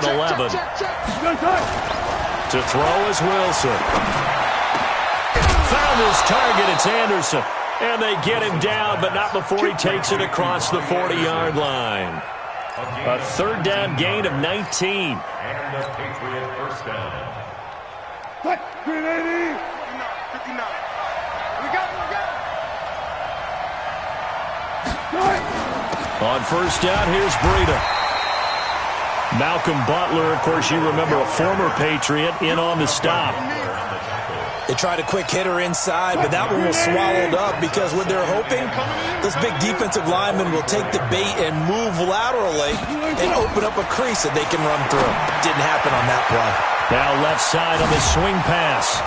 and 11. To throw is Wilson. Found his target. It's Anderson. And they get him down, but not before he takes it across the 40-yard line. A third down gain of 19. And the Patriot first down. Green 80. 59. We got it. On first down, here's Breida. Malcolm Butler, of course, you remember a former Patriot, in on the stop. They tried a quick hitter inside, but that one was swallowed up because what they're hoping, those big defensive linemen will take the bait and move laterally and open up a crease that they can run through. Didn't happen on that play. Now left side on the swing pass.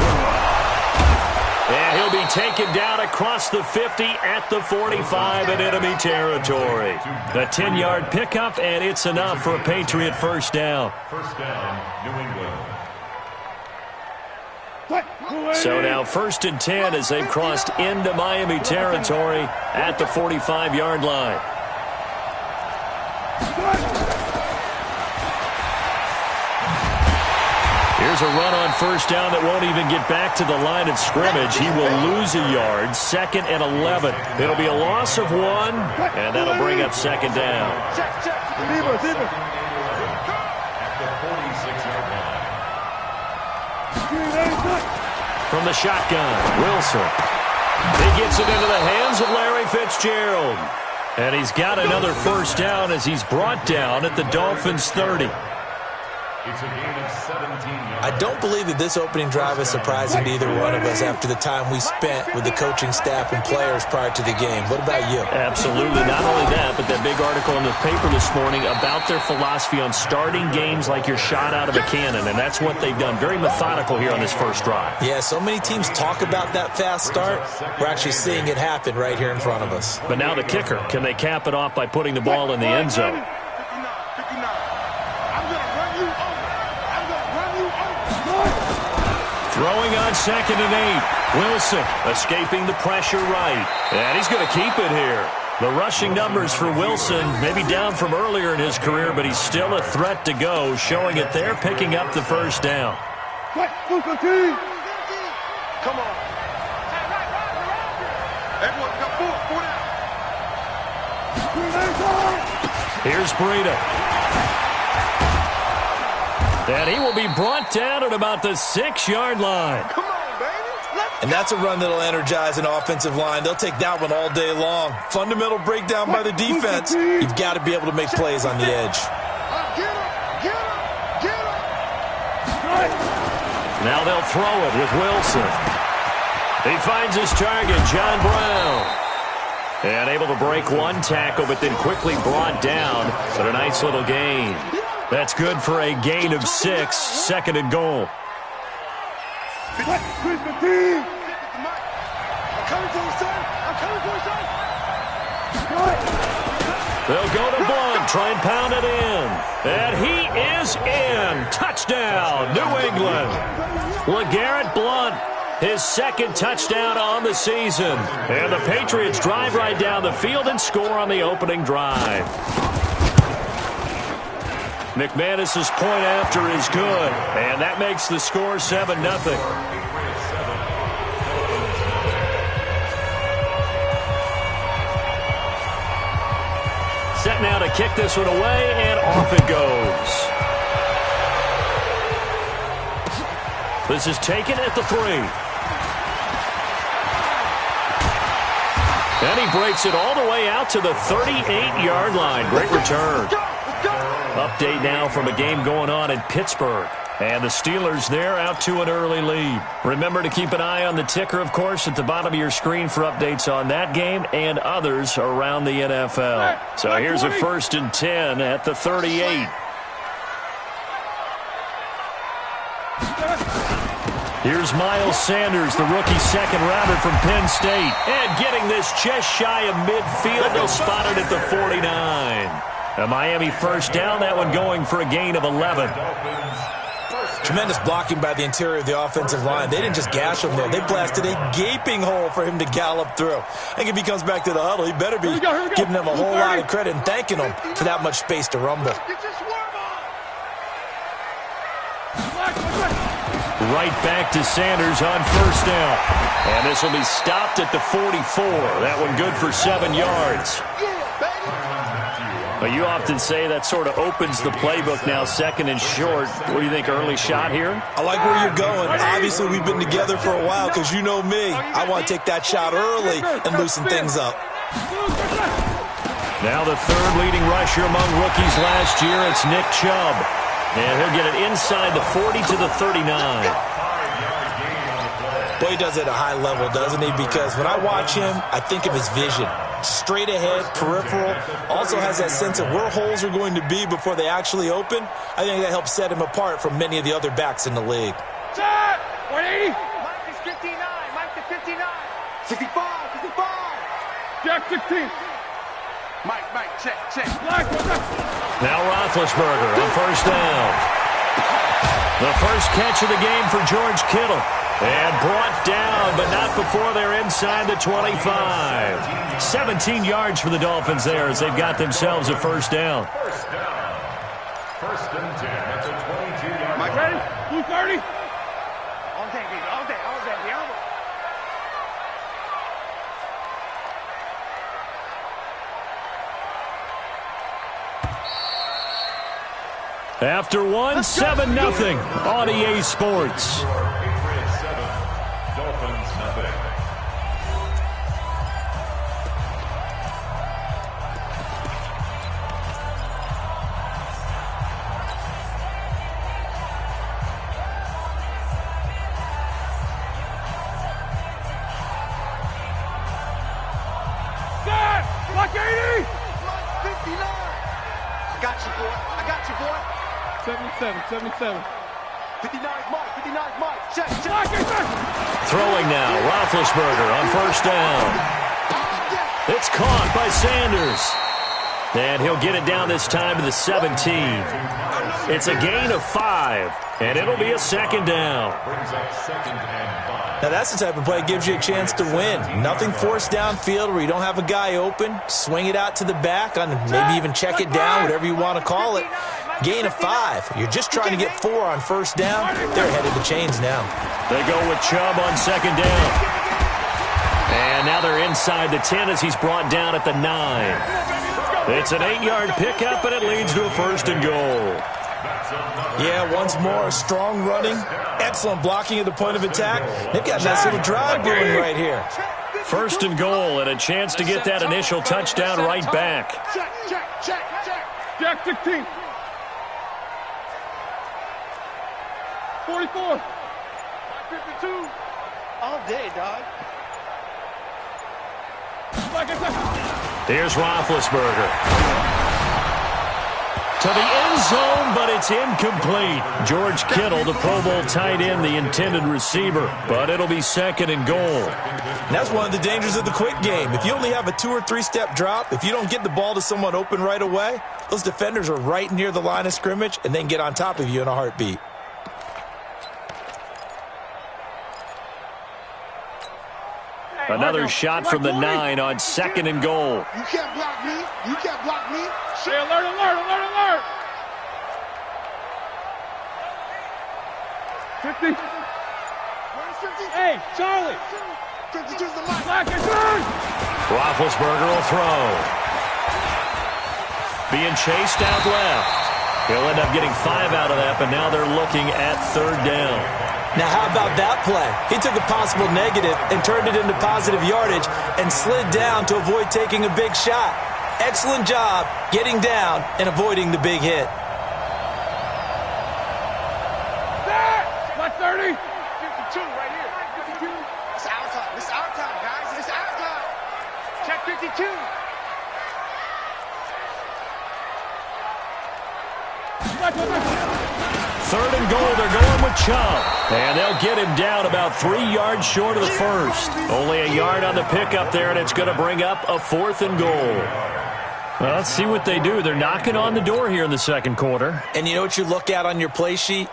And he'll be taken down across the 50 at the 45 in enemy territory. A 10-yard pickup, and it's enough for a Patriot first down. First down, New England. So now first and 10 as they've crossed into Miami territory at the 45-yard line. Here's a run on first down that won't even get back to the line of scrimmage. He will lose a yard. Second and 11. It'll be a loss of 1, and that'll bring up second down. At the 46-yard line. From the shotgun, Wilson. He gets it into the hands of Larry Fitzgerald. And he's got another first down as he's brought down at the Dolphins' 30. It's a gain of 17 yards. I don't believe that this opening drive is surprising to either one of us after the time we spent with the coaching staff and players prior to the game. What about you? Absolutely. Not only that, but that big article in the paper this morning about their philosophy on starting games like you're shot out of a cannon, and that's what they've done. Very methodical here on this first drive. Yeah, so many teams talk about that fast start. We're actually seeing it happen right here in front of us. But now the kicker. Can they cap it off by putting the ball in the end zone? Throwing on second and 8. Wilson escaping the pressure right. And he's going to keep it here. The rushing numbers for Wilson, maybe down from earlier in his career, but he's still a threat to go, showing it there, picking up the first down. Come on. Everyone got four. Here's Breida. And he will be brought down at about the 6-yard line. Come on, baby. And that's a run that'll energize an offensive line. They'll take that one all day long. Fundamental breakdown by the defense. You've got to be able to make plays on the edge. Now they'll throw it with Wilson. He finds his target, John Brown. And able to break one tackle, but then quickly brought down. But a nice little gain. That's good for a gain of 6, second and goal. They'll go to Blunt, try and pound it in. And he is in. Touchdown, New England. LeGarrette Blunt, his second touchdown on the season. And the Patriots drive right down the field and score on the opening drive. McManus's point after is good, and that makes the score 7-0. Set now to kick this one away, and off it goes. This is taken at the 3. And he breaks it all the way out to the 38-yard line. Great return. Update now from a game going on in Pittsburgh. And the Steelers there out to an early lead. Remember to keep an eye on the ticker, of course, at the bottom of your screen for updates on that game and others around the NFL. So here's a 1st and 10 at the 38. Here's Miles Sanders, the rookie second-rounder from Penn State. And getting this just shy of midfield, they'll spot it at the 49. A Miami first down, that one going for a gain of 11. Tremendous blocking by the interior of the offensive line. They didn't just gash him there. They blasted a gaping hole for him to gallop through. I think if he comes back to the huddle, he better be giving them a whole lot of credit and thanking them for that much space to rumble. Right back to Sanders on first down. And this will be stopped at the 44. That one good for 7 yards. But you often say that sort of opens the playbook now, second and short. What do you think, early shot here? I like where you're going. Obviously, we've been together for a while because you know me. I want to take that shot early and loosen things up. Now the third leading rusher among rookies last year, it's Nick Chubb. And he'll get it inside the 40 to the 39. Boy, he does it at a high level, doesn't he? Because when I watch him, I think of his vision. Straight ahead, peripheral. Also has that sense of where holes are going to be before they actually open. I think that helps set him apart from many of the other backs in the league. Set! 180! Mike is 59. Mike to 59. 65! 65! Jack 16! Mike, check. Now Roethlisberger on first down. The first catch of the game for George Kittle. And brought down, but not before they're inside the 25. 17 yards for the Dolphins there as they've got themselves a first down. First down. First and 10. That's a 22-yard. Mike, ready? Blue 30. All day, baby. All day. After one, 7-0 on EA Sports. Patriots 7. Dolphins nothing. Set! Block 80! Mike 59. I got you, boy. 77. 59 Mike. Check. Block it, check! Throwing now, Roethlisberger on first down. It's caught by Sanders. And he'll get it down this time to the 17. It's a gain of 5, and it'll be a second down. Brings up second and 5. Now, that's the type of play that gives you a chance to win. Nothing forced downfield where you don't have a guy open. Swing it out to the back, on maybe even check it down, whatever you want to call it. Gain of 5. You're just trying to get 4 on first down. They're ahead of the chains now. They go with Chubb on second down. And now they're inside the 10 as he's brought down at the 9. It's an 8-yard pickup, and it leads to a first and goal. Yeah, once more, strong running, excellent blocking at the point of attack. They've got a nice little drive brewing right here. First and goal, and a chance to get that initial touchdown right back. Check. Jack 16. 44. 52. All day, dog. Block it, check. Here's Roethlisberger. To the end zone, but it's incomplete. George Kittle, the Pro Bowl tight end, the intended receiver. But it'll be second and goal. And that's one of the dangers of the quick game. If you only have a 2- or 3-step drop, if you don't get the ball to someone open right away, those defenders are right near the line of scrimmage and then get on top of you in a heartbeat. Another shot from the 9 on second and goal. You can't block me. Hey, alert. 50. Hey, Charlie. 52's the line. Black and turn. Roethlisberger will throw. Being chased out left. He'll end up getting 5 out of that, but now they're looking at third down. Now, how about that play? He took a possible negative and turned it into positive yardage and slid down to avoid taking a big shot. Excellent job getting down and avoiding the big hit. Black 30. 52 right here. 52. It's our time, guys. It's our time. Check 52. Third and goal, they're going with Chubb. And they'll get him down about 3 yards short of the first. Only a yard on the pickup there, and it's going to bring up a 4th and goal. Well, let's see what they do. They're knocking on the door here in the second quarter. And you know what you look at on your play sheet?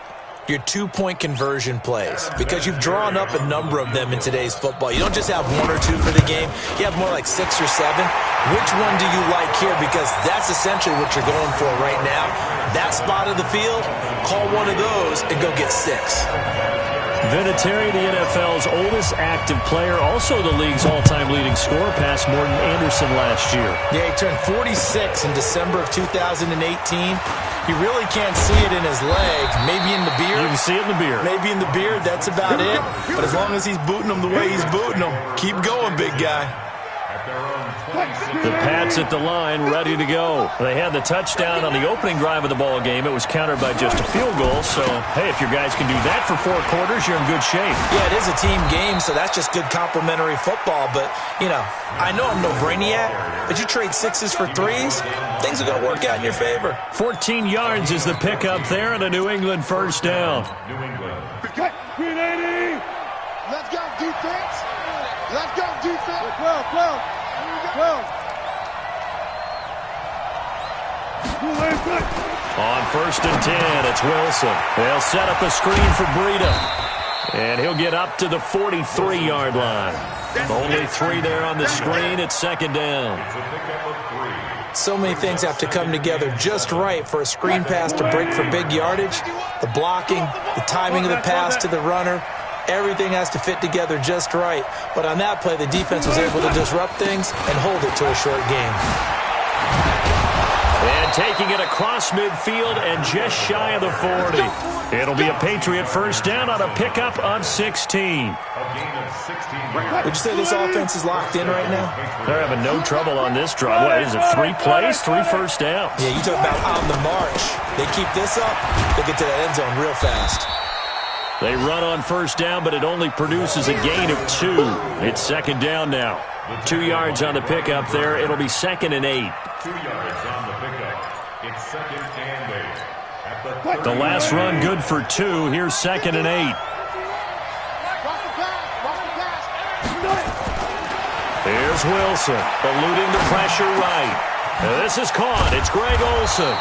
your two-point conversion plays, because you've drawn up a number of them in today's football. You don't just have one or two for the game. You have more like 6 or 7. Which one do you like here? Because that's essentially what you're going for right now. That spot of the field, call one of those and go get 6. Vinatieri, the NFL's oldest active player, also the league's all-time leading scorer, past Morton Anderson last year. Yeah, he turned 46 in December of 2018. You really can't see it in his leg. Maybe in the beard. You can see it in the beard. Maybe in the beard. That's about it. But as long as he's booting them the way he's booting them, keep going, big guy. The Pats at the line, ready to go. They had the touchdown on the opening drive of the ball game. It was countered by just a field goal. So, hey, if your guys can do that for 4 quarters, you're in good shape. Yeah, it is a team game, so that's just good complimentary football. But, you know, I know I'm no brainiac, but you trade 6s for 3s, things are going to work out in your favor. 14 yards is the pickup there, and a New England first down. New England. Let's go, defense. Let's go, defense. 12. On 1st and 10, it's Wilson. They'll set up a screen for Breida. And he'll get up to the 43-yard line. Only 3 there on the screen. It's 2nd down. So many things have to come together just right for a screen pass to break for big yardage. The blocking, the timing of the pass to the runner, everything has to fit together just right. But on that play, the defense was able to disrupt things and hold it to a short game. And taking it across midfield and just shy of the 40. It'll be a Patriot first down on a pickup of 16. Would you say this offense is locked in right now? They're having no trouble on this drive. What is it, 3 plays, 3 first downs? Yeah, you talk about on the march. They keep this up, they'll get to that end zone real fast. They run on first down, but it only produces a gain of 2. It's 2nd down now. 2 yards on the pickup there. It'll be 2nd and 8. 2 yards on the pickup. It's 2nd and 8. The last run good for 2. Here's 2nd and 8. Here's Wilson, eluding the pressure right. This is caught. It's Greg Olsen.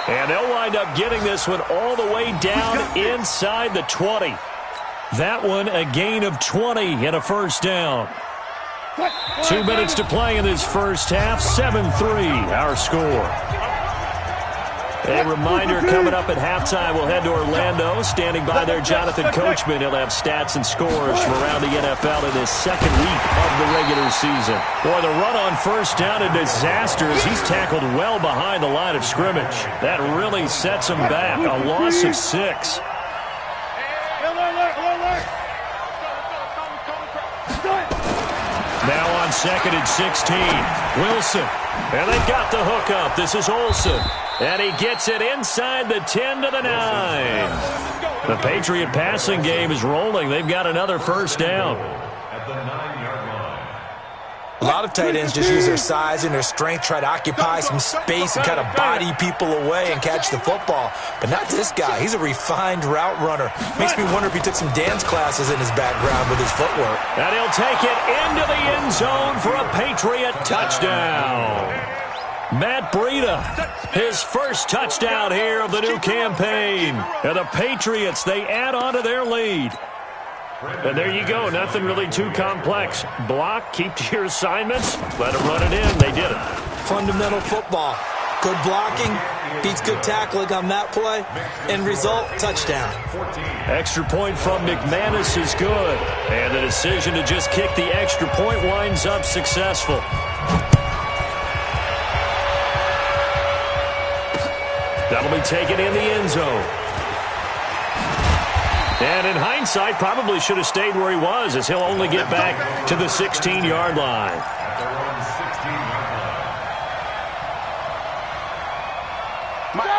And they'll wind up getting this one all the way down inside the 20. That one a gain of 20 and a first down. 2 minutes to play in this first half. 7-3 our score. A reminder coming up at halftime, we'll head to Orlando. Standing by there, Jonathan Coachman. He'll have stats and scores from around the NFL in this 2nd week of the regular season. Boy, the run on first down, a disaster as he's tackled well behind the line of scrimmage. That really sets him back. A loss of 6. Now on 2nd and 16. Wilson. And they've got the hook up. This is Olsen. And he gets it inside the 10 to the 9. The Patriot passing game is rolling. They've got another first down. At the 9-yard line. A lot of tight ends just use their size and their strength, try to occupy some space and kind of body people away and catch the football. But not this guy. He's a refined route runner. Makes me wonder if he took some dance classes in his background with his footwork. And he'll take it into the end zone for a Patriot touchdown. Matt Breida, his first touchdown here of the new campaign. And the Patriots, they add on to their lead. And there you go. Nothing really too complex. Block, keep to your assignments, let them run it in. They did it. Fundamental football. Good blocking, beats good tackling on that play. End result, touchdown. Extra point from McManus is good. And the decision to just kick the extra point winds up successful. That'll be taken in the end zone. And in hindsight, probably should have stayed where he was, as he'll only get back to the 16-yard line.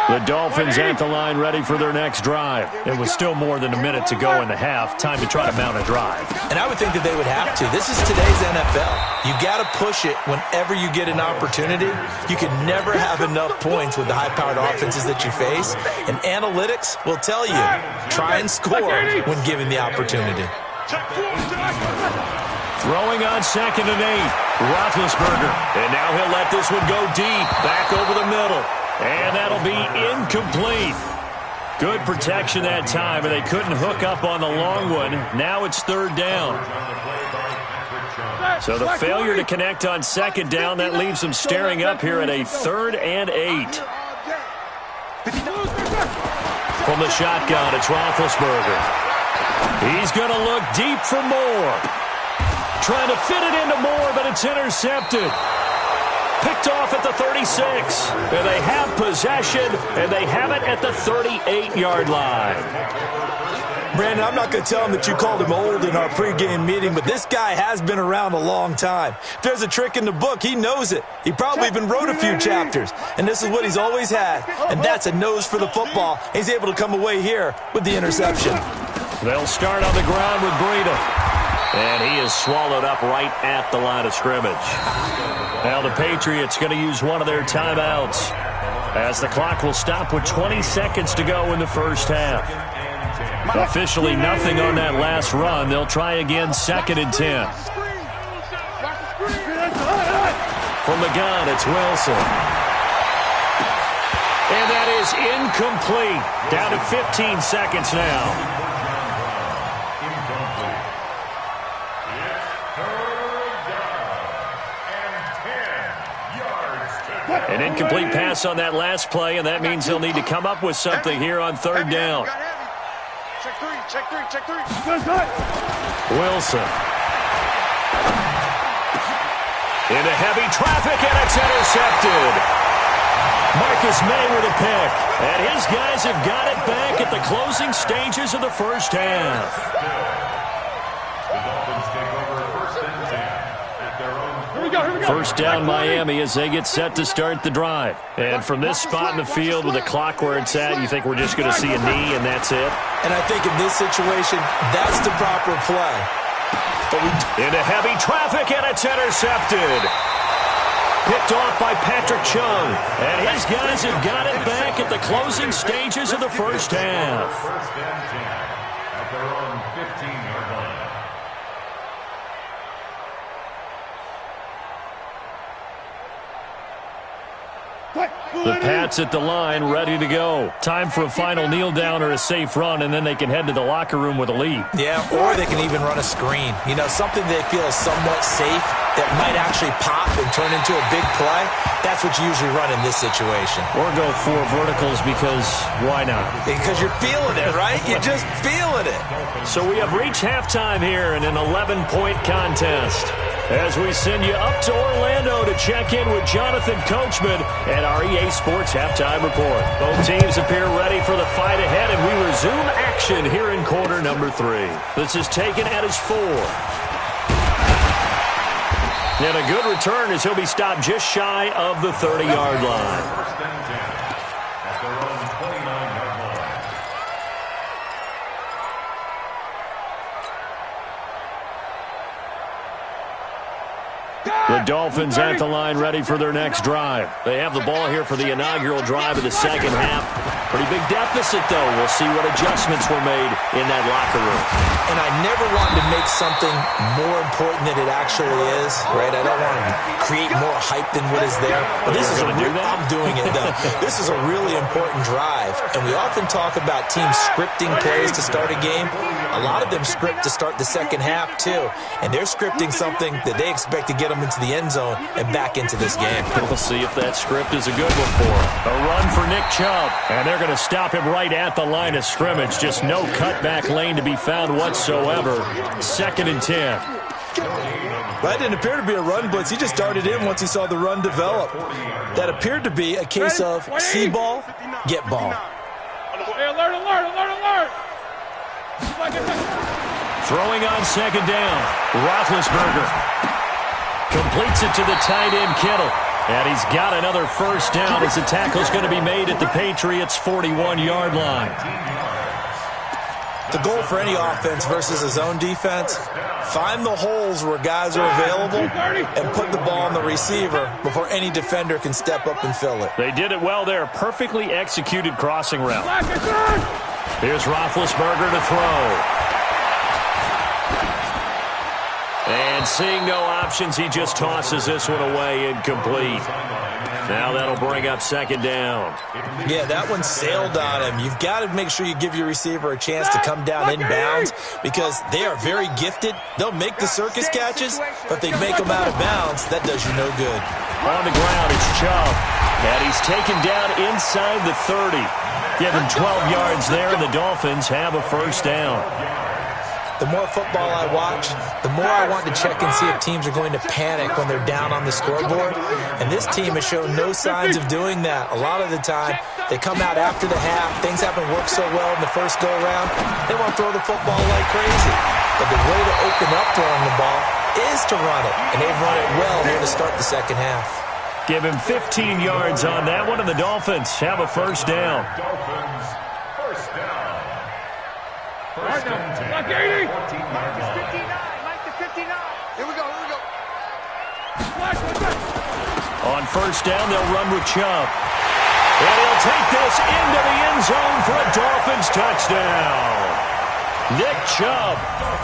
The Dolphins at the line ready for their next drive. It was still more than a minute to go in the half. Time to try to mount a drive. And I would think that they would have to. This is today's NFL. You got to push it whenever you get an opportunity. You can never have enough points with the high-powered offenses that you face. And analytics will tell you, try and score when given the opportunity. Throwing on 2nd and 8. Roethlisberger. And now he'll let this one go deep. Back over the middle. And that'll be incomplete. Good protection that time, and they couldn't hook up on the long one. Now it's third down. So the failure to connect on second down, that leaves them staring up here at a 3rd and 8. From the shotgun, it's Roethlisberger. He's going to look deep for Moore. Trying to fit it into Moore, but it's intercepted. Picked off at the 36. And they have possession, and they have it at the 38-yard line. Brandon, I'm not going to tell him that you called him old in our pregame meeting, but this guy has been around a long time. If there's a trick in the book, he knows it. He probably even wrote a few chapters, and this is what he's always had, and that's a nose for the football. He's able to come away here with the interception. They'll start on the ground with Breida, and he is swallowed up right at the line of scrimmage. Now the Patriots going to use one of their timeouts as the clock will stop with 20 seconds to go in the first half. Officially nothing on that last run. They'll try again, 2nd and 10. From the gun, it's Wilson. And that is incomplete. Down to 15 seconds now. An incomplete pass on that last play, and that means they'll need to come up with something here on 3rd down. Check three. Wilson. Into heavy traffic, and it's intercepted. Marcus May with a pick. And his guys have got it back at the closing stages of the first half. The Dolphins take over 1st and 10 at their own. Here we go. First down Miami as they get set to start the drive. And from this spot in the field with the clock where it's at, you think we're just going to see a knee and that's it? And I think in this situation, that's the proper play. Into heavy traffic, and it's intercepted. Picked off by Patrick Chung. And his guys have got it back at the closing stages of the first half. 1st and 10 at their own 15-yard line. The Pats at the line, ready to go. Time for a final kneel down or a safe run, and then they can head to the locker room with a lead. Yeah, or they can even run a screen. You know, something they feel is somewhat safe that might actually pop and turn into a big play. That's what you usually run in this situation. Or go 4 verticals because why not? Because you're feeling it, right? You're just feeling it. So we have reached halftime here in an 11-point contest. As we send you up to Orlando to check in with Jonathan Coachman and our EA Sports Halftime Report. Both teams appear ready for the fight ahead, and we resume action here in quarter number 3. This is taken at his 4. And a good return as he'll be stopped just shy of the 30-yard line. 1st and 10 at their own 29-yard line. The Dolphins at the line ready for their next drive. They have the ball here for the inaugural drive of the second half. Pretty big deficit, though. We'll see what adjustments were made in that locker room. And I never wanted to make something more important than it actually is, right? I don't want to create more hype than what is there. But this is I'm doing it, though. This is a really important drive. And we often talk about teams scripting plays to start a game. A lot of them script to start the second half, too. And they're scripting something that they expect to get them into the end zone and back into this game. We'll see if that script is a good one for him. A run for Nick Chubb. And they're going to stop him right at the line of scrimmage. Just no cutback lane to be found whatsoever. 2nd and 10. That didn't appear to be a run blitz. He just darted in once he saw the run develop. That appeared to be a case of see ball, get ball. Hey, alert. Throwing on 2nd down. Roethlisberger completes it to the tight end Kittle. And he's got another first down as the tackle's going to be made at the Patriots' 41-yard line. The goal for any offense versus his own defense, find the holes where guys are available and put the ball on the receiver before any defender can step up and fill it. They did it well there. Perfectly executed crossing route. Here's Roethlisberger to throw. And seeing no options, he just tosses this one away incomplete. Now that'll bring up second down. Yeah, that one sailed on him. You've got to make sure you give your receiver a chance to come down inbounds because they are very gifted. They'll make the circus catches, but if they make them out of bounds, that does you no good. On the ground, it's Chubb. And he's taken down inside the 30. Give him 12 yards there, and the Dolphins have a first down. The more football I watch, the more I want to check and see if teams are going to panic when they're down on the scoreboard. And this team has shown no signs of doing that. A lot of the time, they come out after the half. Things haven't worked so well in the first go-around. They want to throw the football like crazy. But the way to open up throwing the ball is to run it. And they've run it well here to start the second half. Give him 15 yards on that one, and the Dolphins have a first down. Dolphins, first down. First and 10. Like 80. 59, Mike to 59. Here we go. On first down, they'll run with Chubb. And he'll take this into the end zone for a Dolphins touchdown. Nick Chubb,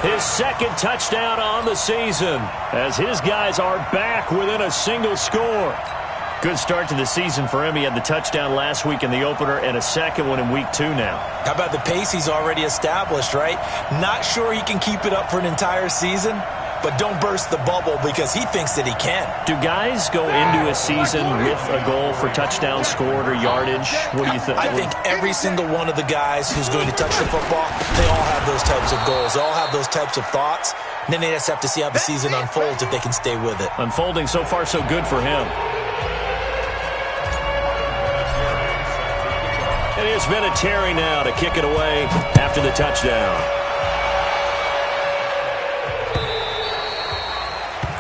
his second touchdown on the season, as his guys are back within a single score. Good start to the season for him. He had the touchdown last week in the opener and a second one in week 2 now. How about the pace he's already established, right? Not sure he can keep it up for an entire season, but don't burst the bubble because he thinks that he can. Do guys go into a season with a goal for touchdown scored or yardage? What do you think? I think every single one of the guys who's going to touch the football, they all have those types of goals. They all have those types of thoughts. And then they just have to see how the season unfolds if they can stay with it. Unfolding so far so good for him. It has been a Terry now to kick it away after the touchdown.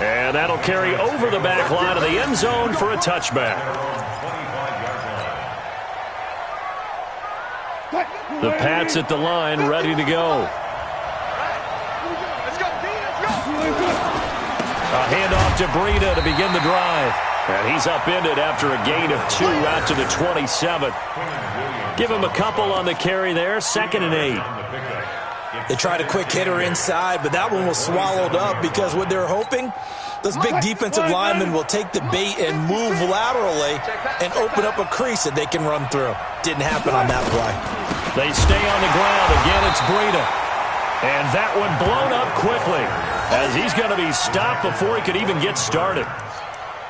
And that'll carry over the back line of the end zone for a touchback. The Pats at the line, ready to go. Let's go, B, let's go. A handoff to Breida to begin the drive. And he's upended after a gain of 2 out to the 27. Give him a couple on the carry there, 2nd and 8. They tried a quick hitter inside, but that one was swallowed up because what they're hoping, those big defensive linemen will take the bait and move laterally and open up a crease that they can run through. Didn't happen on that play. They stay on the ground. Again, it's Breida. And that one blown up quickly as he's going to be stopped before he could even get started.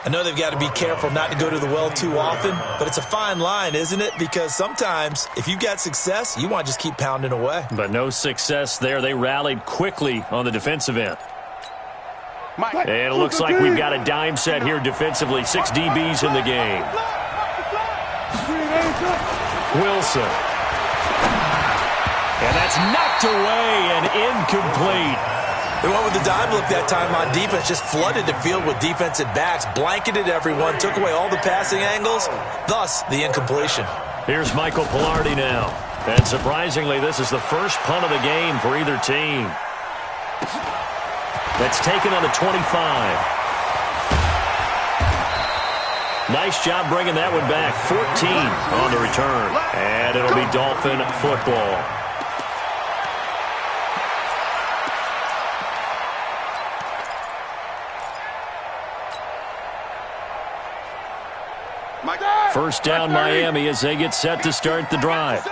I know they've got to be careful not to go to the well too often, but it's a fine line, isn't it? Because sometimes, if you've got success, you want to just keep pounding away. But no success there. They rallied quickly on the defensive end. And it looks like we've got a dime set here defensively. 6 DBs in the game. Wilson. And that's knocked away and incomplete. They went with the dime look that time on defense, just flooded the field with defensive backs, blanketed everyone, took away all the passing angles, thus the incompletion. Here's Michael Pilardi now. And surprisingly, this is the first punt of the game for either team. That's taken on the 25. Nice job bringing that one back. 14 on the return. And it'll be Dolphin football. First down Miami as they get set to start the drive.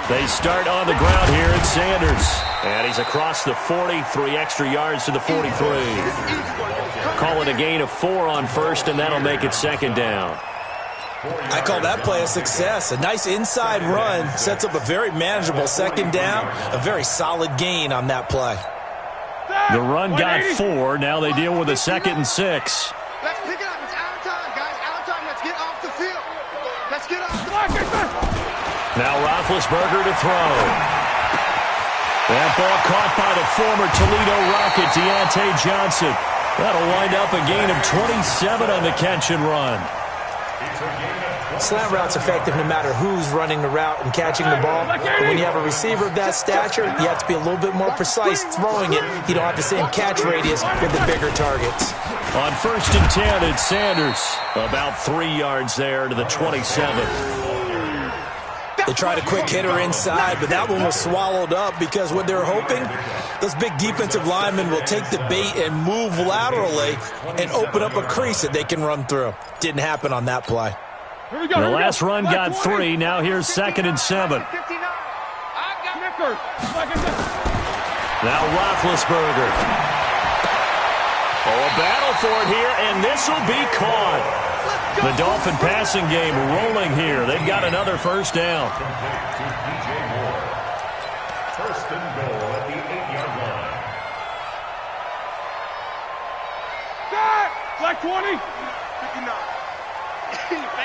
They start on the ground here at Sanders. And he's across the 40, 3 extra yards to the 43. Call it a gain of 4 on first, and that'll make it second down. I call that play a success. A nice inside run sets up a very manageable second down. A very solid gain on that play. The run got 4. Now they deal with a 2nd and 6. Let's pick it up. It's our time, guys. Our time. Let's get off the field. Let's get off the field. Now Roethlisberger to throw. That ball caught by the former Toledo Rocket, Deontay Johnson. That'll wind up a gain of 27 on the catch and run. Slant route's effective no matter who's running the route and catching the ball. But when you have a receiver of that stature, you have to be a little bit more precise throwing it. You don't have the same catch radius with the bigger targets. On 1st and 10, it's Sanders. About 3 yards there to the 27. They They tried a quick hitter inside, but that one was swallowed up because what they're hoping, those big defensive linemen will take the bait and move laterally and open up a crease that they can run through. Didn't happen on that play. The last run got 3. Now here's 2nd and 7. Now Roethlisberger. Oh, a battle for it here, and this will be caught. The Dolphin passing game rolling here. They've got another first down. First and goal at the 8-yard line. Black 20. 59.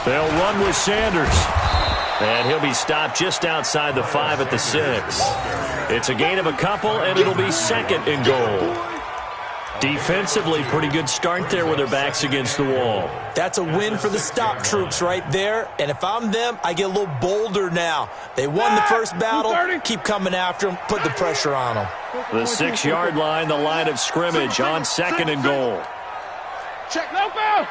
They'll run with Sanders. And he'll be stopped just outside the 5 at the 6. It's a gain of a couple, and it'll be 2nd and goal. Defensively, pretty good start there with their backs against the wall. That's a win for the stop troops right there. And if I'm them, I get a little bolder now. They won the first battle. Keep coming after them. Put the pressure on them. The 6-yard line, the line of scrimmage on 2nd and goal. Check. No foul.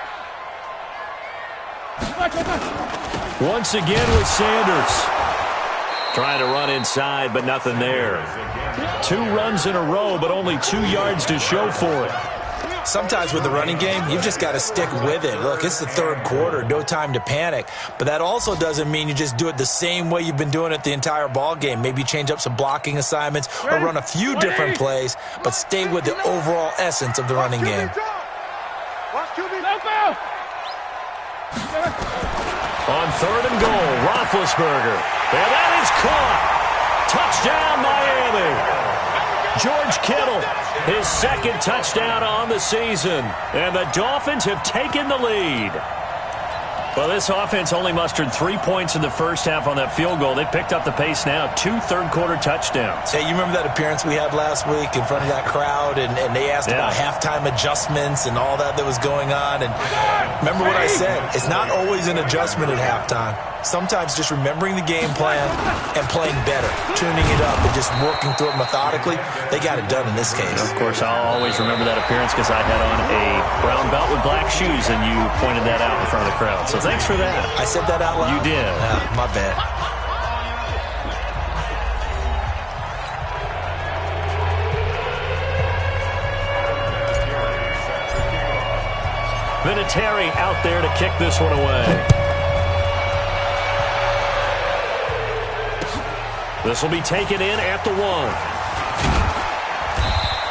Once again with Sanders. Trying to run inside, but nothing there. 2 runs in a row, but only 2 yards to show for it. Sometimes with the running game, you've just got to stick with it. Look, it's the 3rd quarter, no time to panic. But that also doesn't mean you just do it the same way you've been doing it the entire ball game. Maybe change up some blocking assignments or run a few different plays, but stay with the overall essence of the running game. No foul. On 3rd and goal, Roethlisberger. And that is caught. Touchdown, Miami. George Kittle, his 2nd touchdown on the season. And the Dolphins have taken the lead. Well, this offense only mustered 3 points in the first half on that field goal. They picked up the pace now. 2 third-quarter touchdowns. Hey, you remember that appearance we had last week in front of that crowd, and they asked about halftime adjustments and all that was going on. And remember what I said? It's not always an adjustment at halftime. Sometimes just remembering the game plan and playing better, tuning it up and just working through it methodically. They got it done in this case. Of course, I'll always remember that appearance because I had on a brown belt with black shoes, and you pointed that out in front of the crowd. So thanks for that. I said that out loud? You did. My bad. Vinatieri out there to kick this one away. This will be taken in at the 1.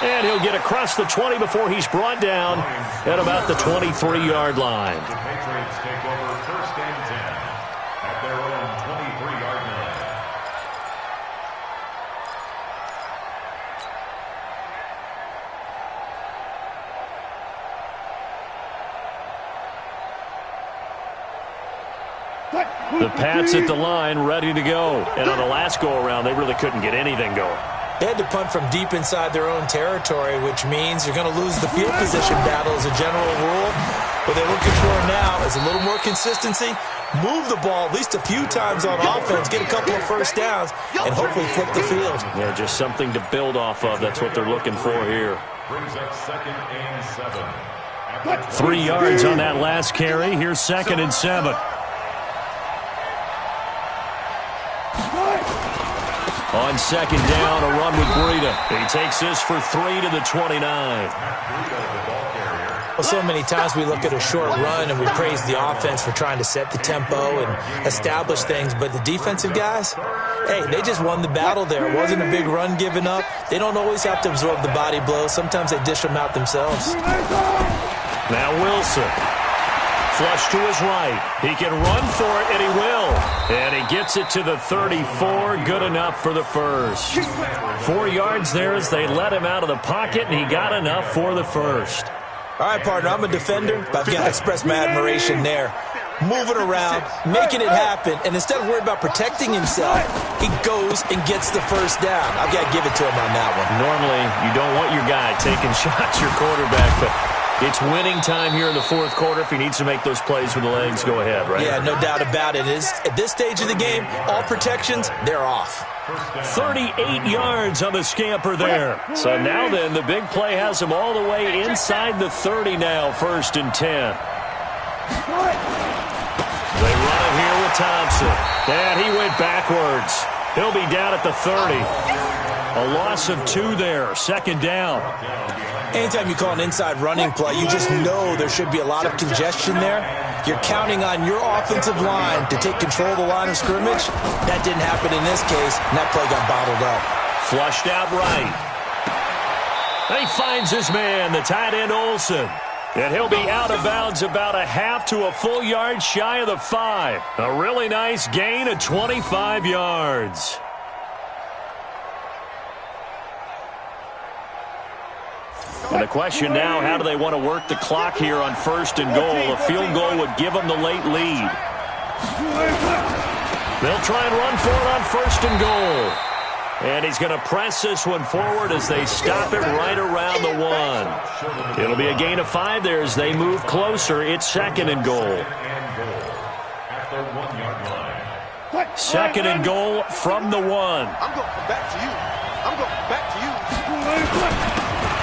And he'll get across the 20 before he's brought down at about the 23-yard line. The Patriots take over 1st and 10 at their own 23-yard line. The Pats at the line, ready to go. And on the last go-around, they really couldn't get anything going. They had to punt from deep inside their own territory, which means you're going to lose the field position battle as a general rule. What they're looking for now is a little more consistency, move the ball at least a few times on offense, get a couple of first downs, and hopefully flip the field. Yeah, just something to build off of. That's what they're looking for here. Brings up 2nd and 7. 3 yards on that last carry. Here's 2nd and 7. On 2nd down, a run with Breida. He takes this for 3 to the 29. Well, so many times we look at a short run and we praise the offense for trying to set the tempo and establish things, but the defensive guys, hey, they just won the battle there. It wasn't a big run given up. They don't always have to absorb the body blows. Sometimes they dish them out themselves. Now Wilson. Flush to his right. He can run for it, and he will. And he gets it to the 34. Good enough for the first. 4 yards there as they let him out of the pocket, and he got enough for the first. All right, partner, I'm a defender, but I've got to express my admiration there. Moving around, making it happen, and instead of worrying about protecting himself, he goes and gets the first down. I've got to give it to him on that one. Normally, you don't want your guy taking shots, your quarterback, but it's winning time here in the 4th quarter. If he needs to make those plays with the legs, go ahead, right? Yeah, no doubt about it. At this stage of the game, all protections, they're off. 38 yards on the scamper there. So now then, the big play has him all the way inside the 30 now, 1st and 10. Thompson. And he went backwards. He'll be down at the 30. A loss of 2 there. Second down. Anytime you call an inside running play, you just know there should be a lot of congestion there. You're counting on your offensive line to take control of the line of scrimmage. That didn't happen in this case, and that play got bottled up. Flushed out right. And he finds his man, the tight end Olsen. And he'll be out of bounds about a half to a full yard shy of the 5. A really nice gain of 25 yards. And the question now, how do they want to work the clock here on 1st and goal? A field goal would give them the late lead. They'll try and run for it on 1st and goal. And he's going to press this one forward as they stop it right around the 1. It'll be a gain of 5 there as they move closer. It's 2nd and goal. 2nd and goal from the 1. I'm going back to you. I'm going back to you.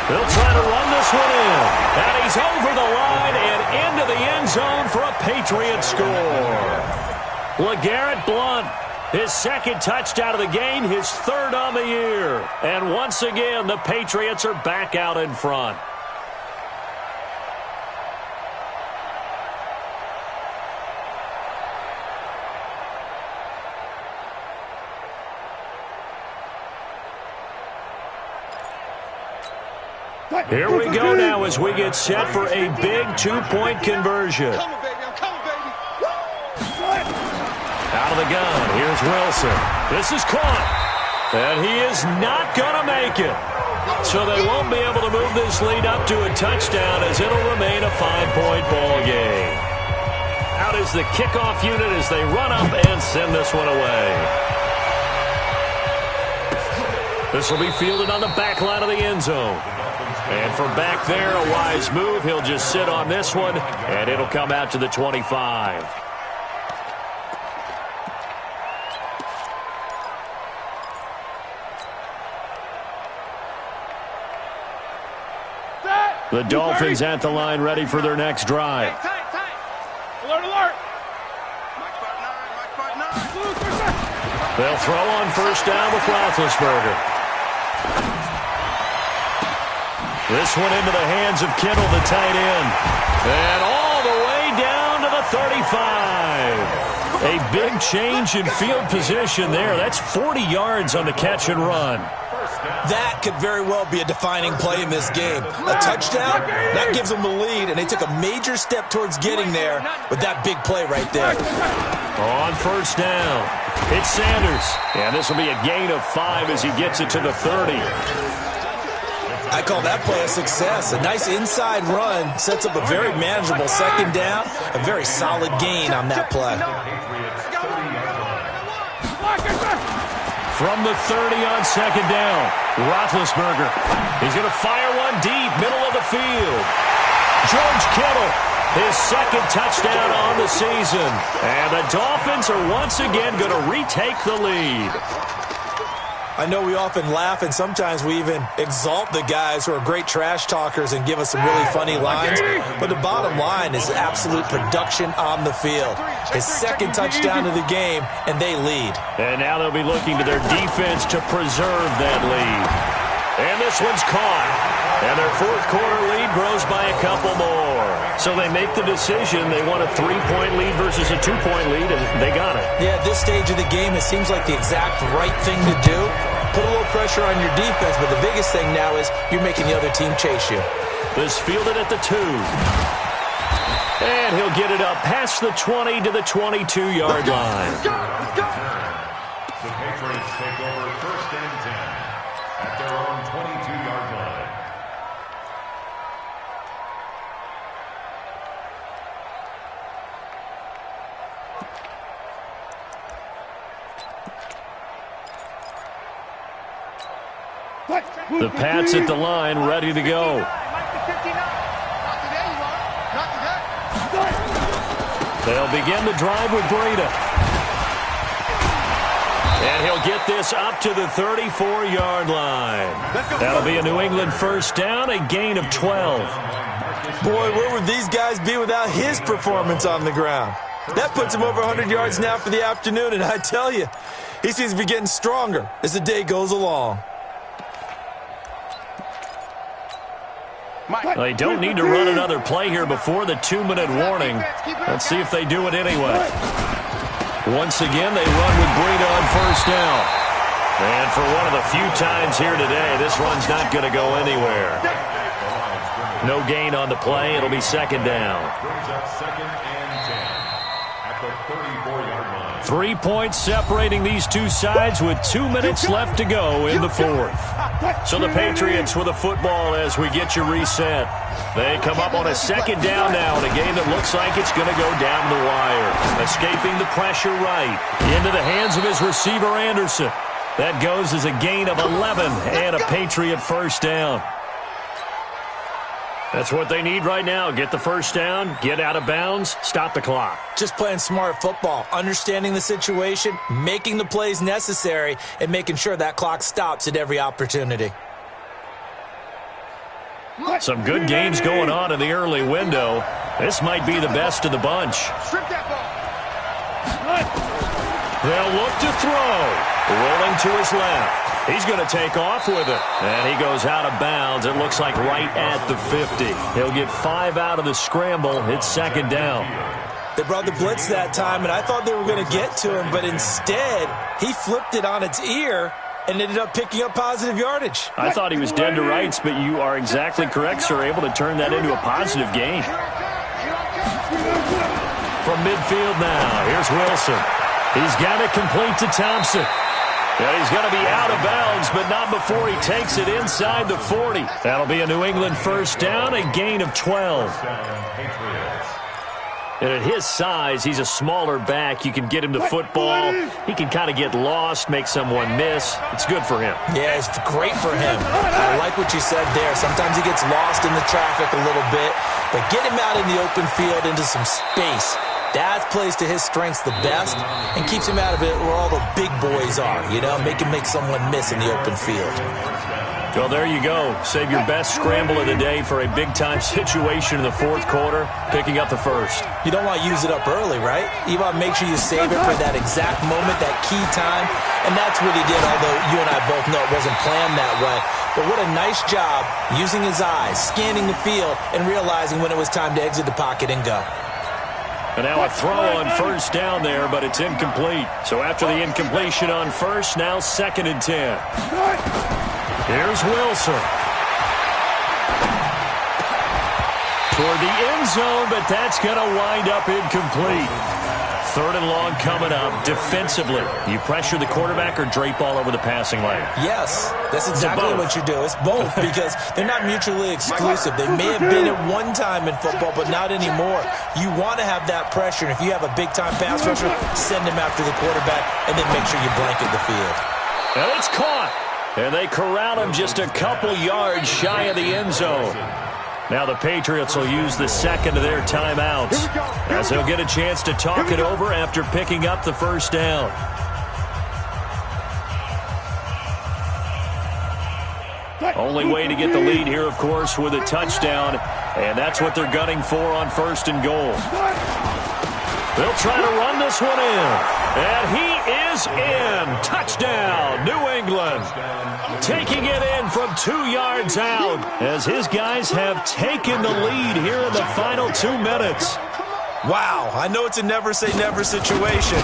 They'll try to run this one in. And he's over the line and into the end zone for a Patriot score. LeGarrette Blount, his 2nd touchdown of the game, his 3rd on the year. And once again, the Patriots are back out in front. Here we go now as we get set for a big 2-point conversion. Come on, baby. I'm coming, baby. Out of the gun, here's Wilson. This is caught. And he is not going to make it. So they won't be able to move this lead up to a touchdown as it'll remain a 5-point ball game. Out is the kickoff unit as they run up and send this one away. This will be fielded on the back line of the end zone. And from back there, a wise move. He'll just sit on this one, and it'll come out to the 25. The Dolphins at the line ready for their next drive. Alert, alert. They'll throw on 1st down with Roethlisberger. This one into the hands of Kittle, the tight end. And all the way down to the 35. A big change in field position there. That's 40 yards on the catch and run. That could very well be a defining play in this game. A touchdown, that gives them the lead, and they took a major step towards getting there with that big play right there. On 1st down, it's Sanders. And this will be a gain of 5 as he gets it to the 30. I call that play a success. A nice inside run sets up a very manageable 2nd down. A very solid gain on that play. From the 30 on 2nd down, Roethlisberger. He's going to fire one deep, middle of the field. George Kittle, his 2nd touchdown on the season. And the Dolphins are once again going to retake the lead. I know we often laugh, and sometimes we even exalt the guys who are great trash talkers and give us some really funny lines. But the bottom line is absolute production on the field. His 2nd touchdown of the game, and they lead. And now they'll be looking to their defense to preserve that lead. And this one's caught. And their 4th quarter lead grows by a couple more. So they make the decision. They want a 3-point lead versus a 2-point lead, and they got it. Yeah, at this stage of the game, it seems like the exact right thing to do. Put a little pressure on your defense, but the biggest thing now is you're making the other team chase you. This fielded at the 2. And he'll get it up past the 20 to the 22-yard line. The Patriots take over 1st and 10 at their own 22-yard line. The Pats at the line, ready to go. They'll begin the drive with Breida. And he'll get this up to the 34-yard line. That'll be a New England 1st down, a gain of 12. Boy, where would these guys be without his performance on the ground? That puts him over 100 yards now for the afternoon, and I tell you, he seems to be getting stronger as the day goes along. They don't need to run another play here before the 2-minute warning. Let's see if they do it anyway. Once again, they run with Breida on first down. And for one of the few times here today, this run's not going to go anywhere. No gain on the play. It'll be second down. Brings up second and 10 at the 34-yard line. 3 points separating these two sides with 2 minutes left to go in the fourth. So the Patriots with the football as we get you reset. They come up on a second down now in a game that looks like it's going to go down the wire. Escaping the pressure right into the hands of his receiver, Anderson. That goes as a gain of 11 and a Patriot first down. That's what they need right now. Get the first down, get out of bounds, stop the clock. Just playing smart football, understanding the situation, making the plays necessary, and making sure that clock stops at every opportunity. Some good games going on in the early window. This might be the best of the bunch. Strip that ball. They'll look to throw. Rolling to his left. He's going to take off with it. And he goes out of bounds. It looks like right at the 50. He'll get 5 out of the scramble. It's second down. They brought the blitz that time, and I thought they were going to get to him, but instead, he flipped it on its ear and ended up picking up positive yardage. I thought he was dead to rights, but you are exactly correct, sir. Able to turn that into a positive gain. From midfield now, here's Wilson. He's got it complete to Thompson. And he's going to be out of bounds, but not before he takes it inside the 40. That'll be a New England first down, a gain of 12. And at his size, he's a smaller back. You can get him the football. He can kind of get lost, make someone miss. It's good for him. Yeah, it's great for him. I like what you said there. Sometimes he gets lost in the traffic a little bit, but get him out in the open field into some space. That plays to his strengths the best and keeps him out of it where all the big boys are, you know, make him make someone miss in the open field. Well, there you go. Save your best scramble of the day for a big-time situation in the fourth quarter, picking up the first. You don't want to use it up early, right? You want to make sure you save it for that exact moment, that key time, and that's what he did, although you and I both know it wasn't planned that way. But what a nice job using his eyes, scanning the field, and realizing when it was time to exit the pocket and go. And now a throw on first down there, but it's incomplete. So after the incompletion on first, now second and 10. Here's Wilson. Toward the end zone, but that's going to wind up incomplete. Third and long coming up. Defensively, you pressure the quarterback or drape all over the passing lane? Yes, that's exactly what you do. It's both because they're not mutually exclusive. They may have been at one time in football, but not anymore. You want to have that pressure, and if you have a big-time pass rusher, send him after the quarterback, and then make sure you blanket the field. And it's caught, and they corral him just a couple yards shy of the end zone. Now the Patriots will use the second of their timeouts as they'll get a chance to talk it over after picking up the first down. Only way to get the lead here, of course, with a touchdown, and that's what they're gunning for on first and goal. They'll try to run this one in, and he is in. Touchdown, New England. Taking it in from 2 yards out as his guys have taken the lead here in the final 2 minutes. Wow, I know it's a never-say-never situation,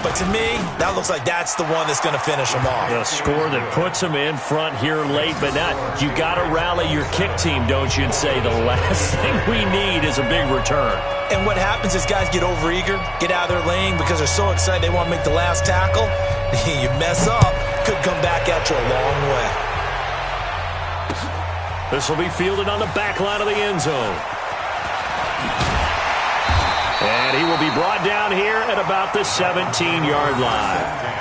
but to me, that looks like that's the one that's going to finish them off. The score that puts them in front here late, but not. You got to rally your kick team, don't you, and say the last thing we need is a big return. And what happens is guys get overeager, get out of their lane because they're so excited they want to make the last tackle. You mess up, could come back at you a long way. This will be fielded on the back line of the end zone. And he will be brought down here at about the 17-yard line.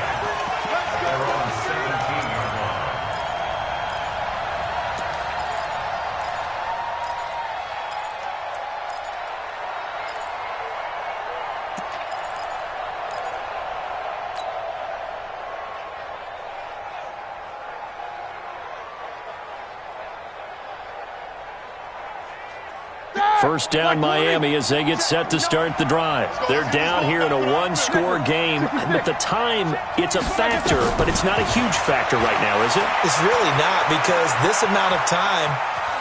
First down Miami as they get set to start the drive. They're down here in a one-score game. And at the time, it's a factor, but it's not a huge factor right now, is it? It's really not, because this amount of time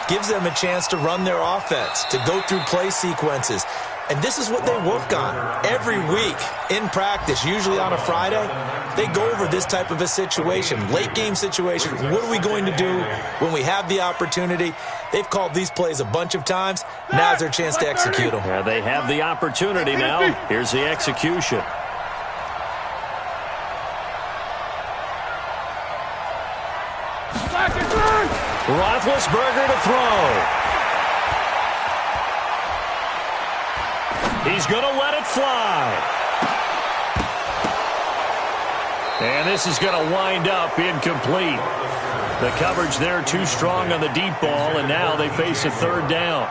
gives them a chance to run their offense, to go through play sequences. And this is what they work on every week in practice, usually on a Friday. They go over this type of a situation, late game situation. What are we going to do when we have the opportunity? They've called these plays a bunch of times. Now's their chance to execute them. Yeah, they have the opportunity now. Here's the execution. Roethlisberger to throw. He's going to let it fly. And this is going to wind up incomplete. The coverage there too strong on the deep ball, and now they face a third down.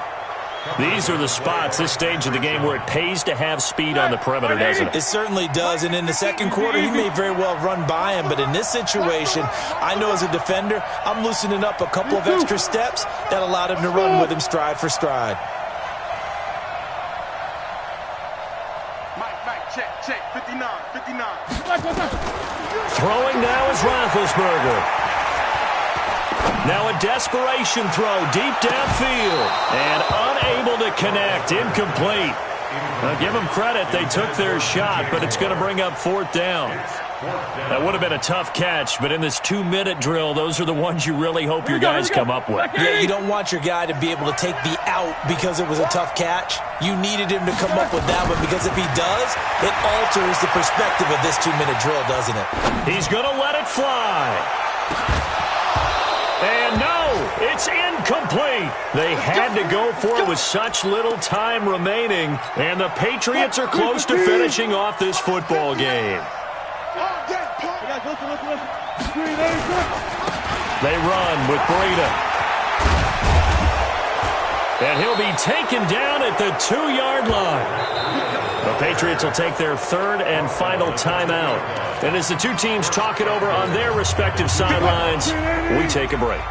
These are the spots, this stage of the game, where it pays to have speed on the perimeter, doesn't it? It certainly does, and in the second quarter, he may very well run by him, but in this situation, I know as a defender, I'm loosening up a couple of extra steps that allowed him to run with him stride for stride. Check, 59. Throwing now is Roethlisberger. Now a desperation throw deep downfield. And unable to connect. Incomplete. Now give them credit. They took their shot, but it's going to bring up fourth down. That would have been a tough catch, but in this 2-minute drill, those are the ones you really hope your guys come up with. Yeah, you don't want your guy to be able to take the out because it was a tough catch. You needed him to come up with that one, because if he does, it alters the perspective of this 2-minute drill, doesn't it? He's going to let it fly. And no, it's incomplete. They had to go for it with such little time remaining, and the Patriots are close to finishing off this football game. They run with Breida. And he'll be taken down at the 2-yard line. The Patriots will take their third and final timeout. And as the two teams talk it over on their respective sidelines, we take a break.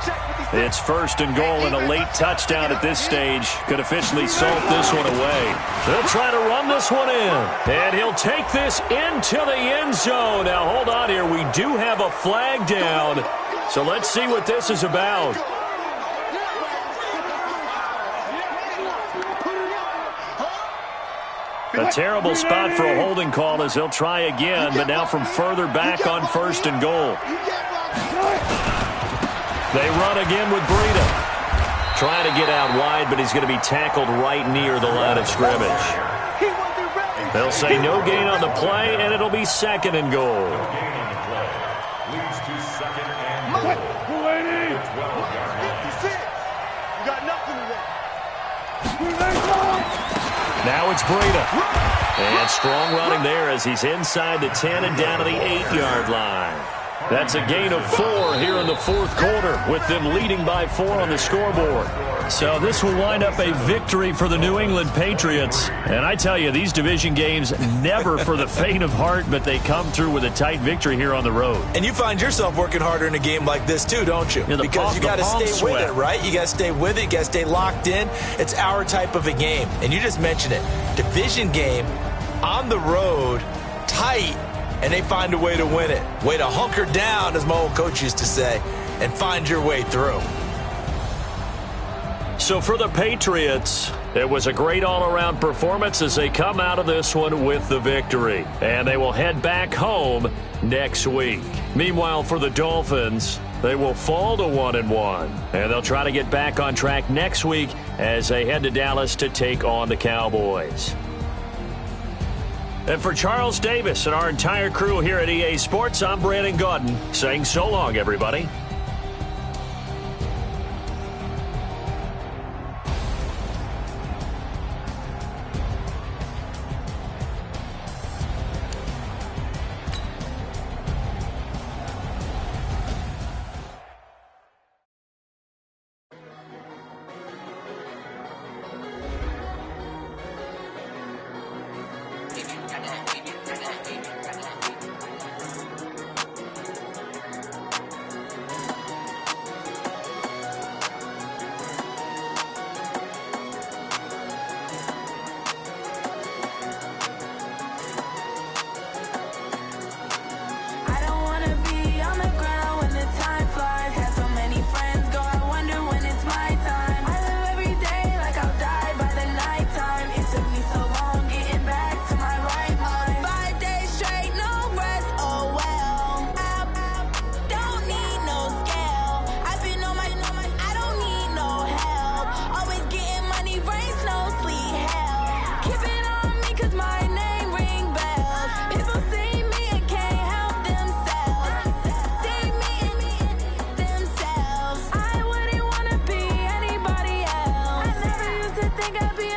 It's first and goal, and a late touchdown at this stage could officially salt this one away. They'll try to run this one in, and he'll take this into the end zone. Now, hold on here. We do have a flag down, so let's see what this is about. A terrible spot for a holding call as they'll try again, but now from further back on first and goal. They run again with Breida. Trying to get out wide, but he's going to be tackled right near the line of scrimmage. They'll say no gain on the play, and it'll be second and goal. Leads to second and goal. 56. You got nothing today. Now it's Breida. And strong running there as he's inside the 10 and down to the 8-yard line. That's a gain of 4 here in the fourth quarter, with them leading by 4 on the scoreboard. So this will wind up a victory for the New England Patriots. And I tell you, these division games, never for the faint of heart, but they come through with a tight victory here on the road. And you find yourself working harder in a game like this too, don't you? Yeah, because you got to stay with it, right? You got to stay with it. You got to stay locked in. It's our type of a game. And you just mentioned it. Division game, on the road, tight, and they find a way to win it. Way to hunker down, as my old coach used to say, and find your way through. So for the Patriots, it was a great all-around performance as they come out of this one with the victory. And they will head back home next week. Meanwhile, for the Dolphins, they will fall to 1-1. And they'll try to get back on track next week as they head to Dallas to take on the Cowboys. And for Charles Davis and our entire crew here at EA Sports, I'm Brandon Gaudin saying so long, everybody. gotta be